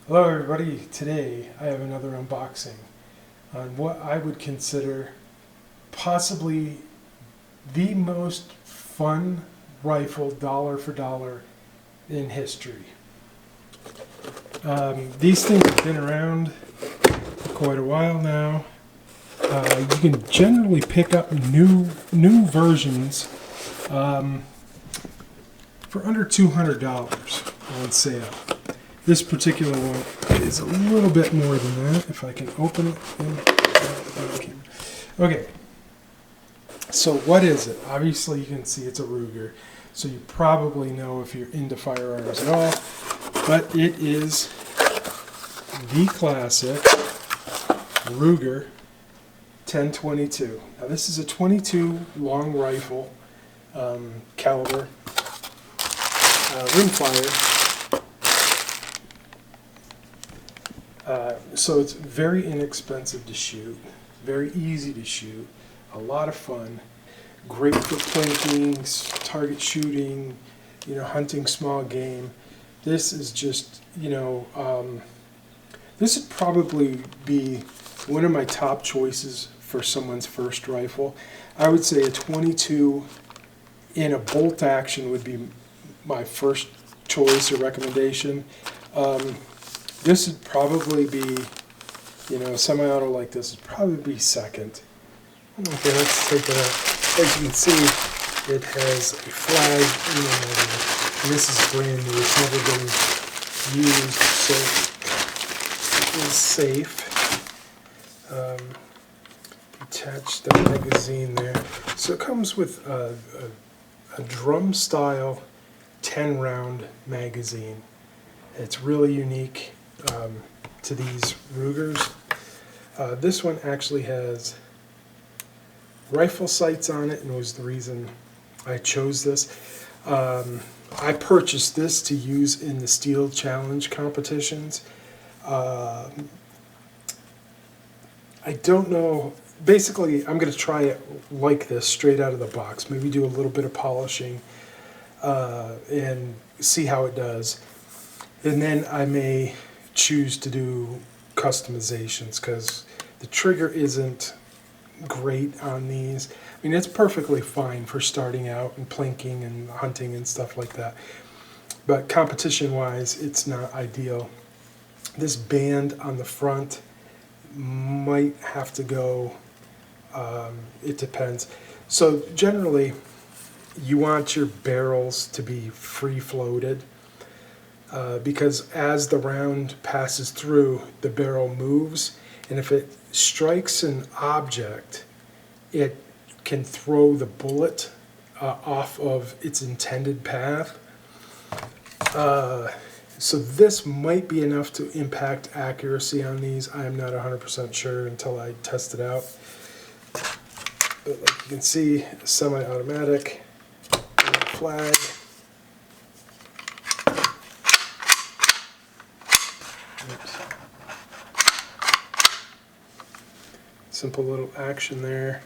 Hello everybody, today I have another unboxing on what I would consider possibly the most fun rifle dollar for dollar in history. These things have been around for quite a while now. You can generally pick up new versions for under $200 on sale. This particular one is a little bit more than that. If I can open it. Okay. So what is it? Obviously you can see it's a Ruger. So you probably know if you're into firearms at all. But it is the classic Ruger 1022. Now this is a 22 long rifle caliber, rimfire. So it's very inexpensive to shoot, very easy to shoot, a lot of fun, great for plinking, target shooting, hunting small game. This is just, this would probably be one of my top choices for someone's first rifle. I would say a 22 in a bolt action would be my first choice or recommendation. This would probably be, semi-auto like this would probably be second. Okay, let's take it out. As you can see, it has a flag in the middle, and this is brand new. It's never been used, so it is safe. Attach the magazine there. So it comes with a drum-style 10-round magazine. It's really unique to these Rugers. This one actually has rifle sights on it, and was the reason I chose this. I purchased this to use in the Steel Challenge competitions. I don't know. Basically, I'm going to try it like this, straight out of the box. Maybe do a little bit of polishing and see how it does. And then I may choose to do customizations, because the trigger isn't great on these. I mean, it's perfectly fine for starting out and plinking and hunting and stuff like that. But competition-wise, it's not ideal. This band on the front might have to go. It depends. So generally, you want your barrels to be free-floated. Because as the round passes through, the barrel moves, and if it strikes an object, it can throw the bullet off of its intended path. So this might be enough to impact accuracy on these. I'm not 100% sure until I test it out. But like you can see, semi-automatic, flag. Simple little action there.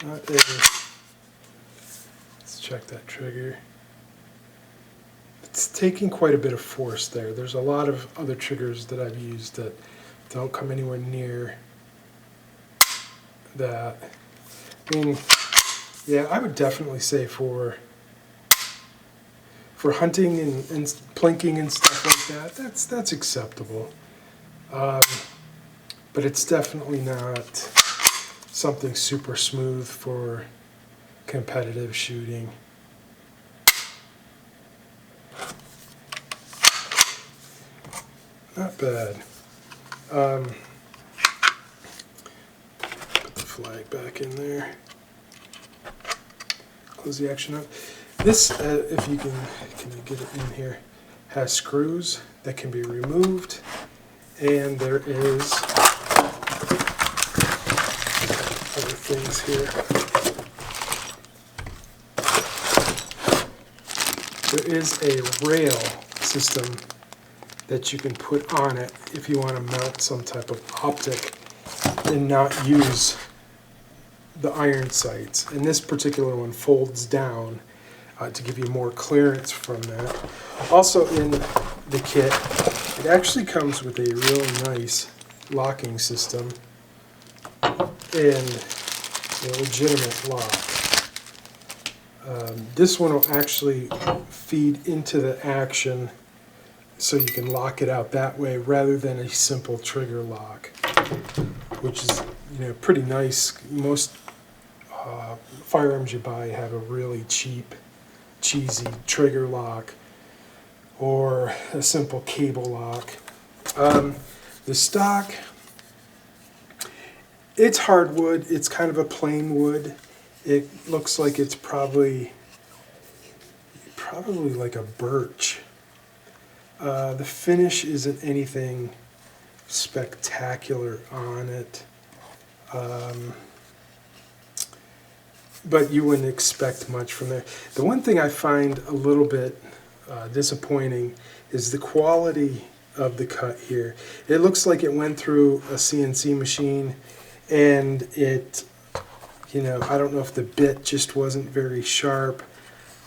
Let's check that trigger. It's taking quite a bit of force there. There's a lot of other triggers that I've used that don't come anywhere near that. I mean, yeah, I would definitely say for hunting and plinking and stuff like that, that's acceptable. But it's definitely not something super smooth for competitive shooting. Not bad. Put the flag back in there. Close the action up. This, if you can you get it in here, has screws that can be removed, and there is other things here. There is a rail system that you can put on it if you want to mount some type of optic and not use the iron sights. And this particular one folds down to give you more clearance from that. Also in the kit, it actually comes with a really nice locking system and a legitimate lock. This one will actually feed into the action so you can lock it out that way rather than a simple trigger lock, which is pretty nice. Most firearms you buy have a really cheap, cheesy trigger lock or a simple cable lock. The stock, it's hardwood. It's kind of a plain wood. It looks like it's probably like a birch. The finish isn't anything spectacular on it, but you wouldn't expect much from there. The one thing I find a little bit disappointing is the quality of the cut here. It looks like it went through a CNC machine, and it, I don't know if the bit just wasn't very sharp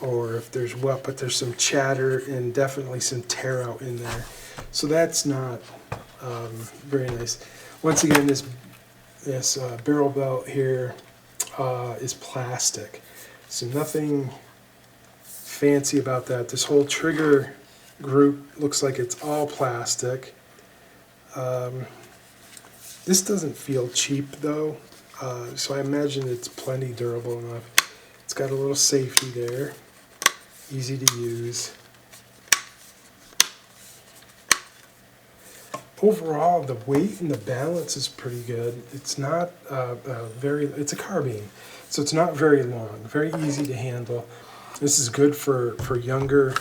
or if there's what, but there's some chatter and definitely some tear out in there. So that's not very nice. Once again, this barrel belt here is plastic, so nothing fancy about that. This whole trigger group looks like it's all plastic. This doesn't feel cheap though, so I imagine it's plenty durable enough. It's got a little safety there, easy to use. Overall, the weight and the balance is pretty good. It's not it's a carbine, so it's not very long, very easy to handle. This is good for younger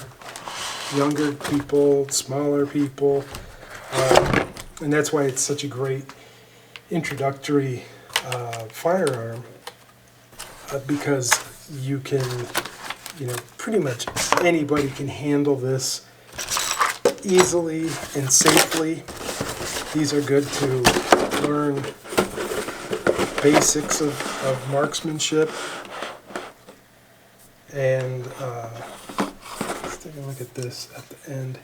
people, smaller people, and that's why it's such a great introductory firearm, because you can, pretty much anybody can handle this easily and safely. These are good to learn basics of marksmanship. And let's take a look at this at the end.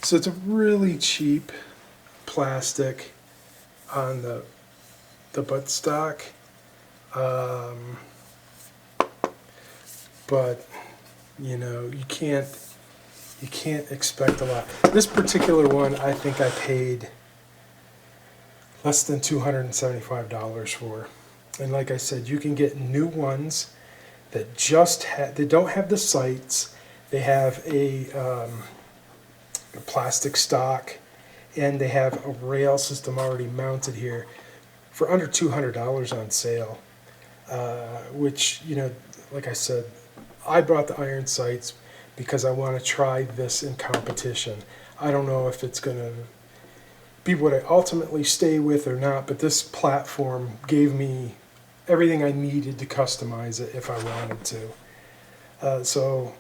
So it's a really cheap plastic on the buttstock, but you can't expect a lot. This particular one, I think I paid less than $275 for. And like I said, you can get new ones that they don't have the sights. They have a plastic stock, and they have a rail system already mounted here for under $200 on sale. Which, like I said, I bought the iron sights because I want to try this in competition. I don't know if it's going to be what I ultimately stay with or not, but this platform gave me everything I needed to customize it if I wanted to. So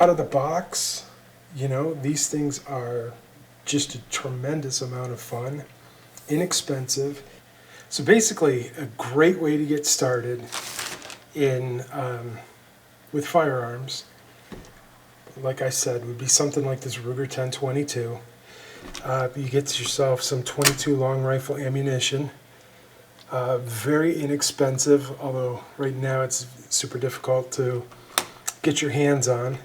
out of the box, these things are just a tremendous amount of fun, inexpensive. So basically a great way to get started in with firearms, like I said, would be something like this Ruger 1022. You get yourself some 22 long rifle ammunition. Very inexpensive, although right now it's super difficult to get your hands on.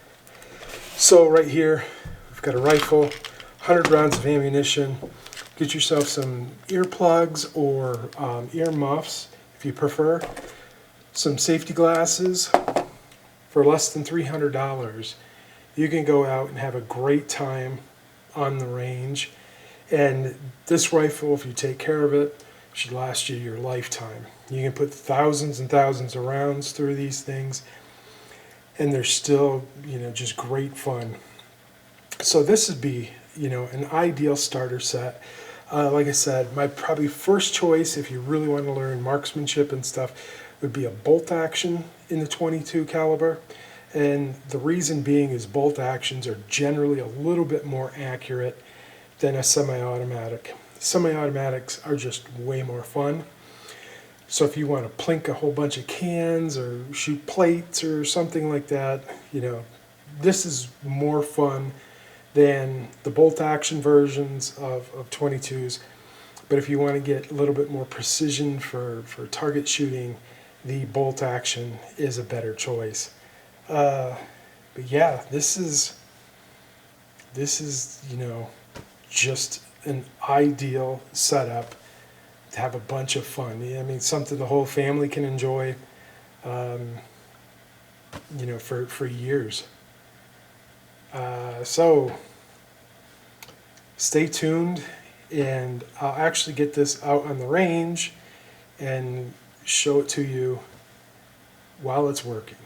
So right here, we've got a rifle, 100 rounds of ammunition. Get yourself some earplugs or ear muffs if you prefer. Some safety glasses. For less than $300, you can go out and have a great time on the range. And this rifle, if you take care of it, should last you your lifetime. You can put thousands and thousands of rounds through these things, and they're still, just great fun. So this would be, an ideal starter set. Like I said, my probably first choice, if you really want to learn marksmanship and stuff, would be a bolt action in the 22 caliber. And the reason being is bolt actions are generally a little bit more accurate than a semi-automatic. Semi-automatics are just way more fun. So if you want to plink a whole bunch of cans or shoot plates or something like that, you know, this is more fun than the bolt action versions of 22s. But if you want to get a little bit more precision for target shooting, the bolt action is a better choice. But yeah, this is, you know, just an ideal setup to have a bunch of fun. I mean, something the whole family can enjoy, you know, for years. So stay tuned, and I'll actually get this out on the range and show it to you while it's working.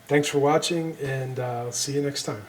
Thanks for watching, and I'll see you next time.